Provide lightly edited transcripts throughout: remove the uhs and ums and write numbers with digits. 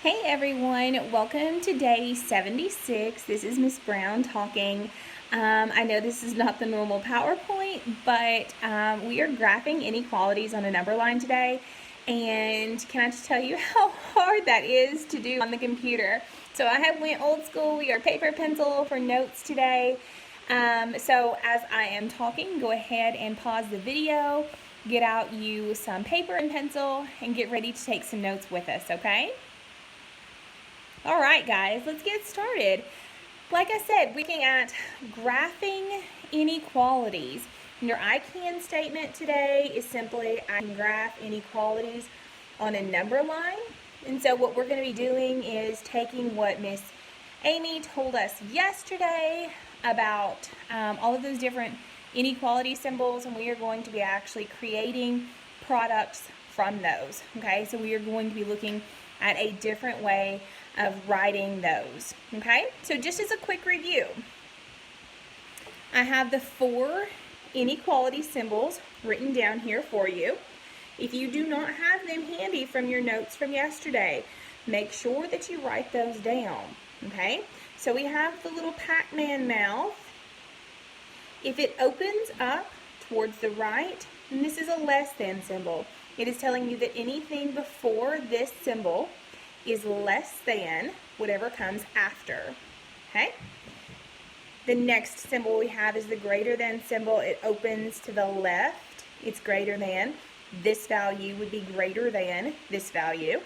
Hey everyone, welcome to day 76. This is Miss Brown talking. I know this is not the normal PowerPoint, but we are graphing inequalities on a number line today. And can I just tell you how hard that is to do on the computer? So I have went old school. We are paper pencil for notes today. So as I am talking, go ahead and pause the video, get out you some paper and pencil, and get ready to take some notes with us, okay? All right, guys, let's get started. Like I said, looking at graphing inequalities. Your I can statement today is simply I can graph inequalities on a number line. And so what we're going to be doing is taking what Miss Amy told us yesterday about all of those different inequality symbols, and we are going to be actually creating products from those. Okay, so we are going to be looking at a different way of writing those. Okay, so just as a quick review, I have the 4 inequality symbols written down here for you. If you do not have them handy from your notes from yesterday, make sure that you write those down. Okay, so we have the little Pac-Man mouth. If it opens up towards the right, and this is a less than symbol, it is telling you that anything before this symbol is less than whatever comes after. Okay? The next symbol we have is the greater than symbol. It opens to the left. It's greater than. This value would be greater than this value.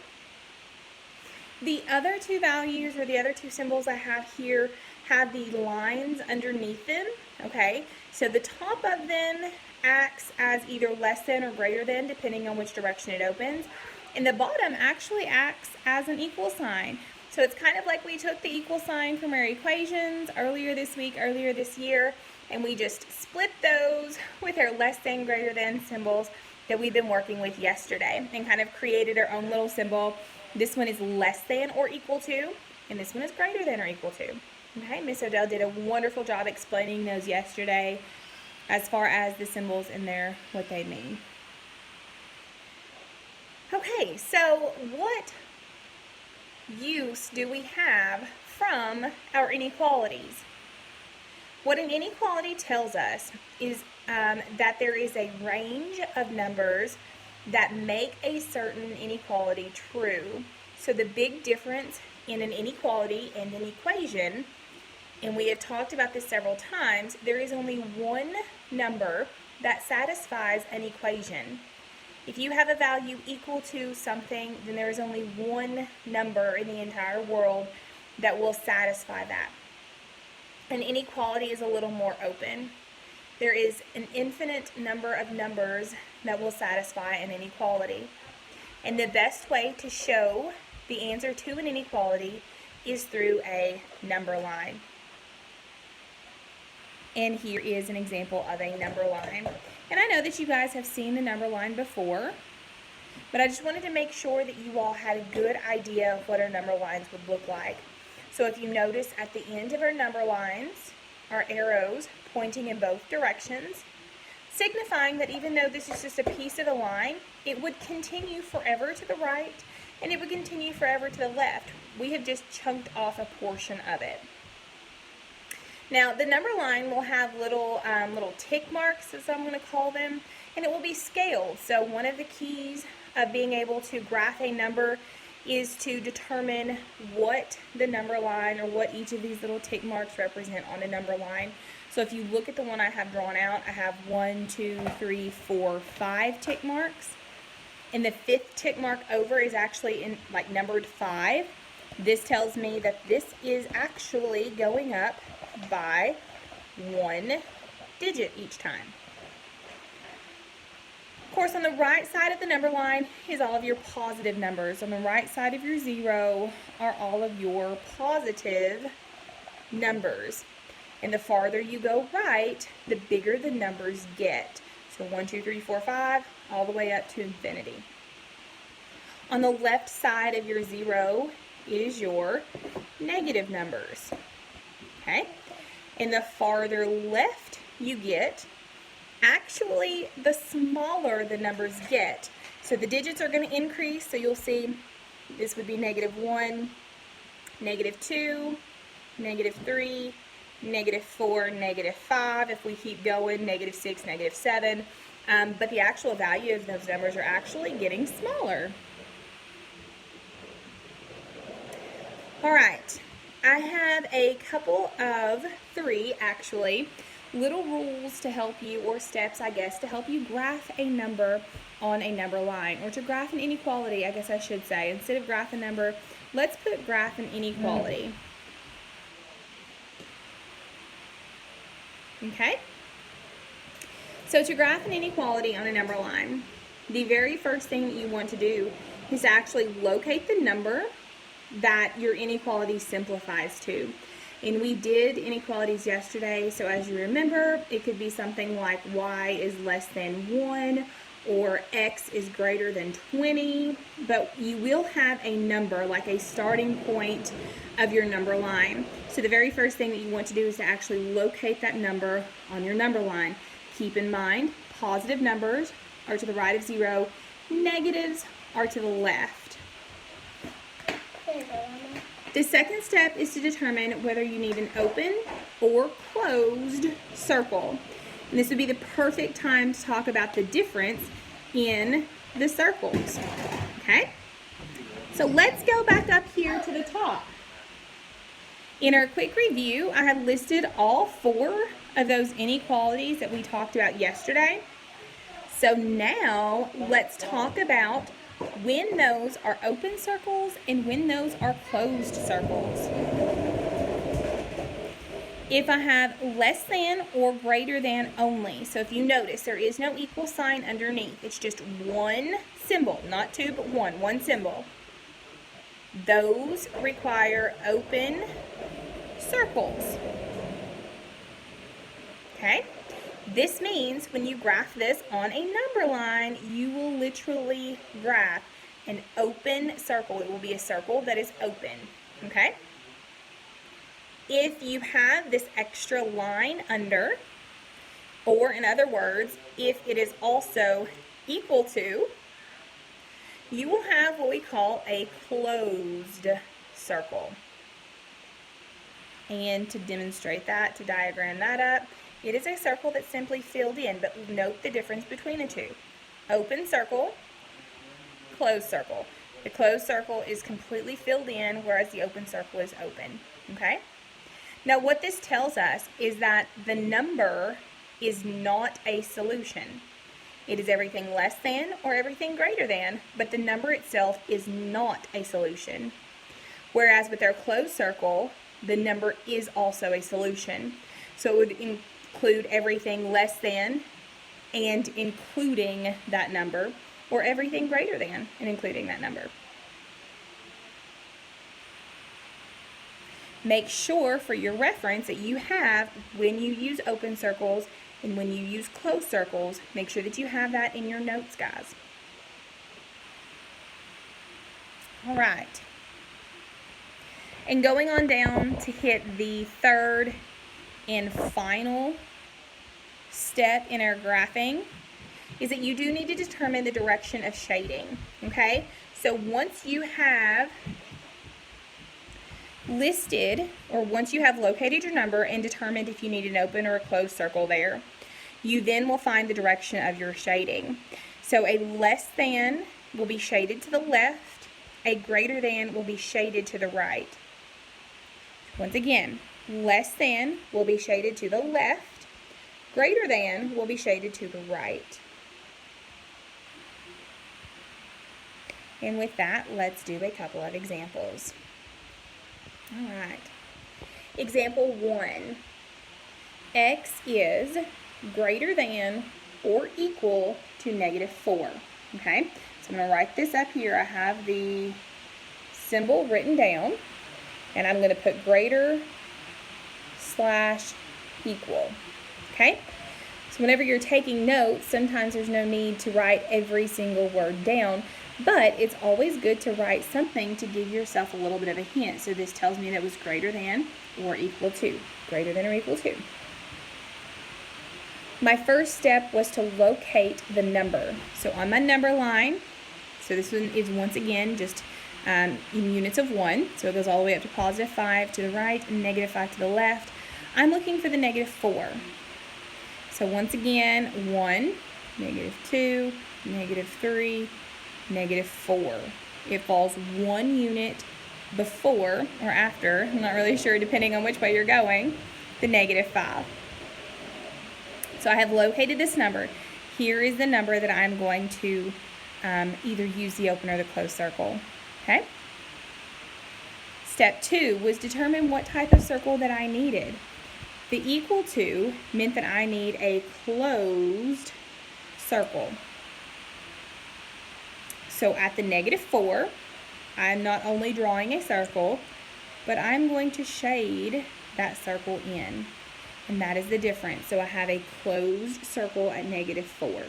The other two values, or the other two symbols I have here, have the lines underneath them. Okay? So the top of them acts as either less than or greater than, depending on which direction it opens. And the bottom actually acts as an equal sign. So it's kind of like we took the equal sign from our equations earlier this week, earlier this year, and we just split those with our less than, greater than symbols that we've been working with yesterday, and kind of created our own little symbol. This one is less than or equal to, and this one is greater than or equal to. Okay, Miss Odell did a wonderful job explaining those yesterday as far as the symbols and what they mean. Okay, so what use do we have from our inequalities? What an inequality tells us is that there is a range of numbers that make a certain inequality true. So the big difference in an inequality and an equation, and we have talked about this several times, there is only one number that satisfies an equation. If you have a value equal to something, then there is only one number in the entire world that will satisfy that. An inequality is a little more open. There is an infinite number of numbers that will satisfy an inequality. And the best way to show the answer to an inequality is through a number line. And here is an example of a number line. And I know that you guys have seen the number line before, but I just wanted to make sure that you all had a good idea of what our number lines would look like. So if you notice, at the end of our number lines are arrows pointing in both directions, signifying that even though this is just a piece of a line, it would continue forever to the right and it would continue forever to the left. We have just chunked off a portion of it. Now, the number line will have little tick marks, as I'm going to call them, and it will be scaled. So one of the keys of being able to graph a number is to determine what the number line, or what each of these little tick marks represent on a number line. So if you look at the one I have drawn out, I have 1, 2, 3, 4, 5 tick marks. And the 5th tick mark over is actually numbered 5. This tells me that this is actually going up by 1 digit each time. Of course, on the right side of the number line is all of your positive numbers. On the right side of your 0 are all of your positive numbers. And the farther you go right, the bigger the numbers get. So 1, 2, 3, 4, 5, all the way up to infinity. On the left side of your 0 is your negative numbers. Okay? And the farther left you get, the smaller the numbers get. So the digits are going to increase, so you'll see This would be -1, -2, -3, -4, -5. If we keep going, -6, -7. But the actual value of those numbers are actually getting smaller. All right, I have a couple of 3 actually little rules to help you, or steps I guess, to help you graph a number on a number line, or to graph an inequality, I guess I should say. Instead of graph a number, let's put graph an inequality. Okay? So to graph an inequality on a number line, the very first thing that you want to do is to actually locate the number that your inequality simplifies to. And we did inequalities yesterday, so as you remember, it could be something like y is less than 1 or x is greater than 20, but you will have a number, like a starting point of your number line. So the very first thing that you want to do is to actually locate that number on your number line. Keep in mind, positive numbers are to the right of 0, negatives are to the left. The second step is to determine whether you need an open or closed circle. And this would be the perfect time to talk about the difference in the circles. Okay? So let's go back up here to the top. In our quick review, I have listed all 4 of those inequalities that we talked about yesterday. So now let's talk about when those are open circles and when those are closed circles. If I have less than or greater than only, so if you notice there is no equal sign underneath, it's just one symbol, not 2 but one symbol. Those require open circles. Okay? This means when you graph this on a number line, you will literally graph an open circle. It will be a circle that is open, okay? If you have this extra line under, or in other words, if it is also equal to, you will have what we call a closed circle. And to demonstrate that, to diagram that up, it is a circle that's simply filled in, but note the difference between the two. Open circle, closed circle. The closed circle is completely filled in, whereas the open circle is open, okay? Now what this tells us is that the number is not a solution. It is everything less than or everything greater than, but the number itself is not a solution. Whereas with our closed circle, the number is also a solution. So it would include everything less than and including that number, or everything greater than and including that number. Make sure for your reference that you have, when you use open circles and when you use closed circles, make sure that you have that in your notes, guys. All right. And going on down to hit the third and final step in our graphing is that you do need to determine the direction of shading, okay? So once you have listed, or once you have located your number and determined if you need an open or a closed circle there, you then will find the direction of your shading. So a less than will be shaded to the left, a greater than will be shaded to the right. Once again, less than will be shaded to the left, greater than will be shaded to the right. And with that, let's do a couple of examples. All right. Example 1. X is greater than or equal to -4. Okay, so I'm going to write this up here. I have the symbol written down, and I'm going to put greater / equal. Okay, so whenever you're taking notes, sometimes there's no need to write every single word down, but it's always good to write something to give yourself a little bit of a hint. So this tells me that it was greater than or equal to. Greater than or equal to. My first step was to locate the number. So on my number line, so this one is once again just in units of 1. So it goes all the way up to positive 5 to the right and negative 5 to the left. I'm looking for the negative 4. So once again, 1, negative 2, negative 3, negative 4. It falls 1 unit before or after, I'm not really sure depending on which way you're going, the negative 5. So I have located this number. Here is the number that I'm going to either use the open or the closed circle. Okay? Step 2 was determine what type of circle that I needed. The equal to meant that I need a closed circle. So at the negative 4, I'm not only drawing a circle, but I'm going to shade that circle in. And that is the difference. So I have a closed circle at negative 4.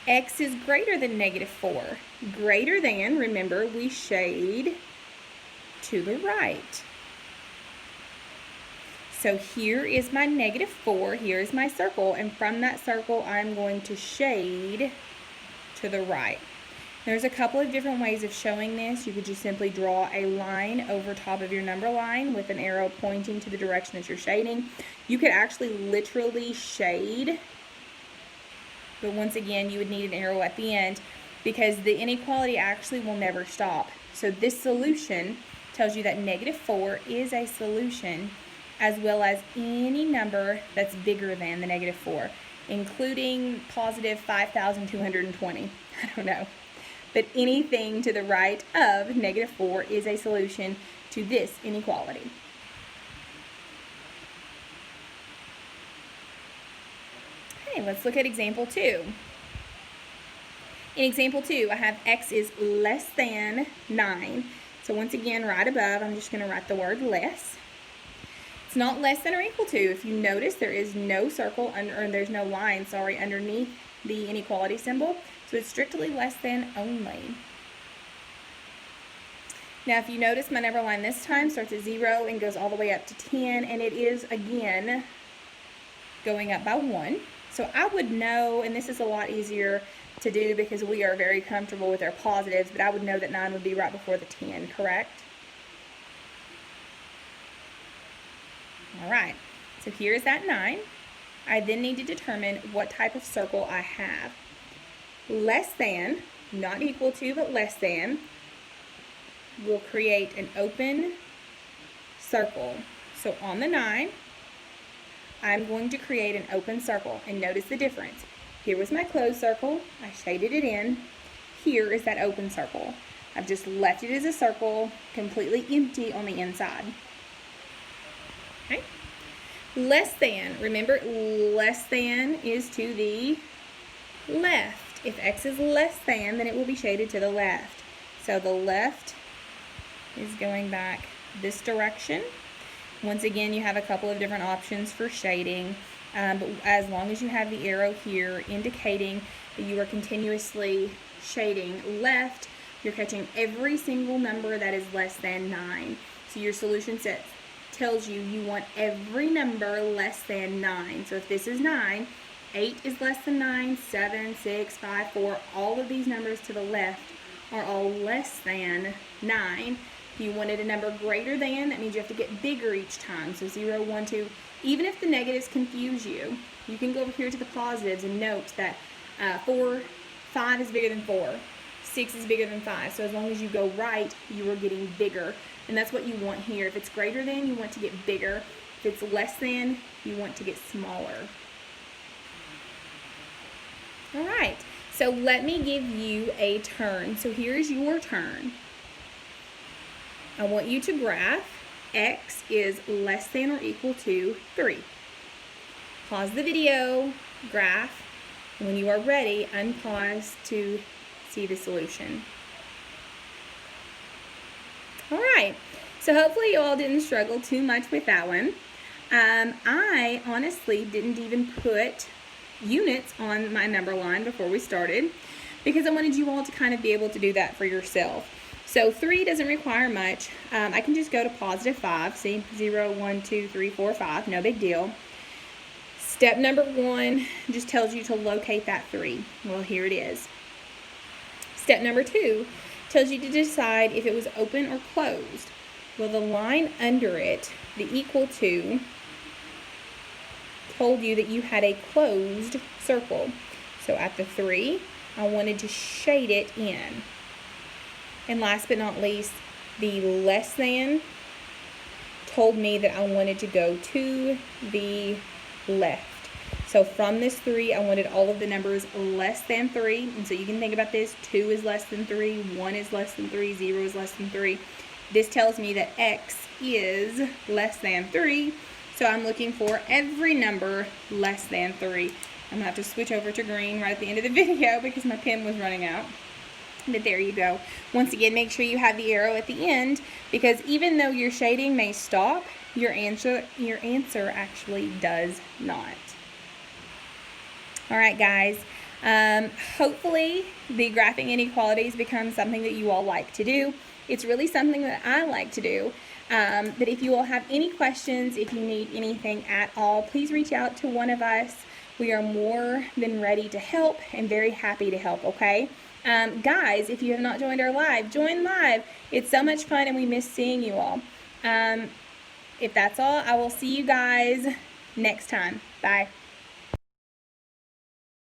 X is greater than negative 4. Greater than, remember, we shade to the right. So here is my negative 4, here is my circle, and from that circle I'm going to shade to the right. There's a couple of different ways of showing this. You could just simply draw a line over top of your number line with an arrow pointing to the direction that you're shading. You could actually literally shade, but once again you would need an arrow at the end because the inequality actually will never stop. So this solution tells you that negative 4 is a solution, as well as any number that's bigger than the negative 4, including positive 5,220. I don't know. But anything to the right of negative 4 is a solution to this inequality. Okay, let's look at example 2. In example 2, I have x is less than 9. So once again, right above, I'm just going to write the word less. It's not less than or equal to. If you notice, there is no circle, or there's no line, underneath the inequality symbol. So it's strictly less than only. Now, if you notice, my number line this time starts at 0 and goes all the way up to 10, and it is, again, going up by 1. So I would know, and this is a lot easier to do because we are very comfortable with our positives, but I would know that 9 would be right before the 10, correct? All right, so here's that 9. I then need to determine what type of circle I have. Less than, not equal to, but less than, will create an open circle. So on the 9, I'm going to create an open circle. And notice the difference. Here was my closed circle. I shaded it in. Here is that open circle. I've just left it as a circle, completely empty on the inside. Okay. Less than, remember, less than is to the left. If x is less than, then it will be shaded to the left. So the left is going back this direction. Once again, you have a couple of different options for shading, but as long as you have the arrow here indicating that you are continuously shading left, you're catching every single number that is less than 9. So your solution set tells you you want every number less than 9. So if this is 9, 8 is less than 9, 7, 6, 5, 4, all of these numbers to the left are all less than 9. If you wanted a number greater than, that means you have to get bigger each time. So 0, 1, 2. Even if the negatives confuse you, you can go over here to the positives and note that 5 is bigger than 4. 6 is bigger than 5. So as long as you go right, you are getting bigger. And that's what you want here. If it's greater than, you want to get bigger. If it's less than, you want to get smaller. All right, so let me give you a turn. So here's your turn. I want you to graph x is less than or equal to 3. Pause the video, graph. When you are ready, unpause to see the solution. All right, so hopefully you all didn't struggle too much with that one. I honestly didn't even put units on my number line before we started because I wanted you all to kind of be able to do that for yourself. So 3 doesn't require much. I can just go to positive 5. See, 0, 1, 2, 3, 4, 5. No big deal. Step number 1 just tells you to locate that 3. Well, here it is. Step number 2 tells you to decide if it was open or closed. Well, the line under it, the equal to, told you that you had a closed circle. So at the 3, I wanted to shade it in. And last but not least, the less than told me that I wanted to go to the left. So from this 3, I wanted all of the numbers less than 3. And so you can think about this. 2 is less than 3. 1 is less than 3. 0 is less than 3. This tells me that x is less than 3. So I'm looking for every number less than 3. I'm going to have to switch over to green right at the end of the video because my pen was running out. But there you go. Once again, make sure you have the arrow at the end, because even though your shading may stop, your answer actually does not. All right, guys. Hopefully the graphing inequalities become something that you all like to do. It's really something that I like to do. But if you all have any questions, if you need anything at all, please reach out to one of us. We are more than ready to help and very happy to help, okay? Guys, if you have not joined our live, join live. It's so much fun and we miss seeing you all. If that's all, I will see you guys next time. Bye.